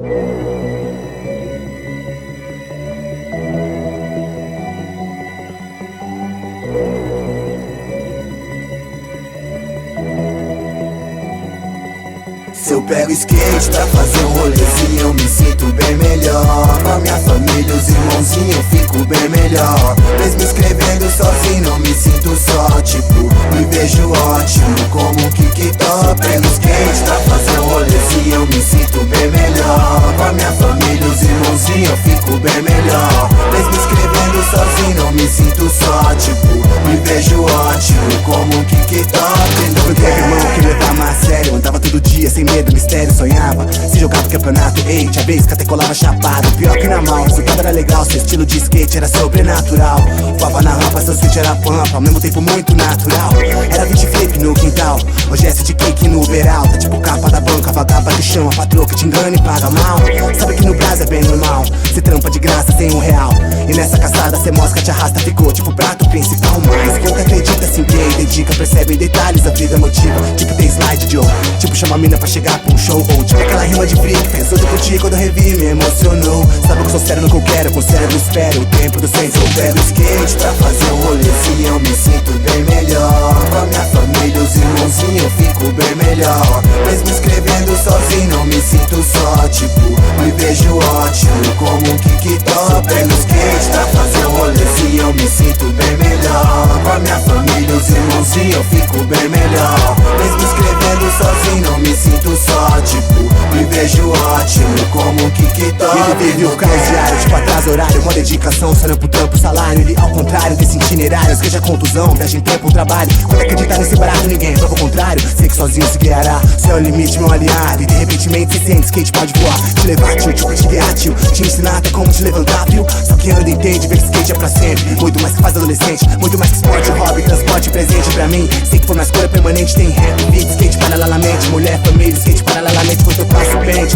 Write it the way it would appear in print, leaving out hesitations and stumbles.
Se eu pego skate pra fazer um rolezinho, eu me sinto bem melhor. Com a minha família, os irmãozinhos, eu fico bem melhor. Mesmo escrevendo sozinho, não me sinto só, tipo, me vejo ótimo como um kick-top. Pego skate pra fazer um rolezinho, eu me sinto bem melhor. Com a minha família, os irmãozinhos, eu fico bem melhor. Mesmo escrevendo sozinho, não me sinto só, tipo, me vejo ótimo como um kick-top. Eu teve irmão que levava a sério, andava todo dia sem medo, mistério, sonhava. Se jogava campeonato, ei, tinha vez que até colava chapado. Pior que na mal, o resultado era legal, seu estilo de skate era sobrenatural. Voava na rampa, seu switch era pampa, ao mesmo tempo muito natural. Era 20 flip no quintal, hoje é de kick no Uberal. Tá tipo capa da banca, vagaba do chão, a patroa que te engana e paga mal. Sabe que no Brasil é bem normal, cê trampa de graça sem R$1. E nessa caçada cê mosca, te arrasta, ficou tipo prato principal. Mas pouca acredita, assim quem dedica, percebe em detalhes, a vida motiva. Tipo tem slide, Joe, tipo chama a mina pra chegar pra um show. Ou tipo aquela rima de freak, pensou de curtir quando eu revi, me emocionou. Sabe que eu sou sério no que eu quero, com o cérebro espero o tempo do senso. Eu pego skate pra fazer um rolezinho, eu me sinto bem melhor. Com a minha família, os irmãozinhos, eu fico bem melhor. Mesmo escrevendo sozinho, não me sinto só, tipo, me vejo ótimo como um kick-top. Pego skate pra fazer um rolezinho, eu me sinto bem melhor. Com a minha família, os irmãozinhos, eu fico bem melhor. Mesmo escrevendo sozinho, não me sinto só, tipo, me vejo ótimo como um kick-top. Ele vive o caos diário, tipo atrás horário, uma dedicação, sonhando pro trampo, salário. Ele ao contrário desse itinerário, esqueja a contusão, viaja em tempo, trabalho. Quando acreditar nesse barato, ninguém prova o contrário. Sei que sozinho se guiará, céu é o limite, meu aliado. E de repentemente cê sente, skate pode voar. Te levar, tio, tipo te guiar, tio. Te ensinar até como te levantar, viu? Só que anda entende, ver que skate é pra sempre. Muito mais que faz adolescente, muito mais que esporte, hobby, transporte, presente pra mim. Sei que for na escolha permanente, tem rap, beat, skate paralelamente. Mulher, família, skate paralelamente, quando eu passo pente.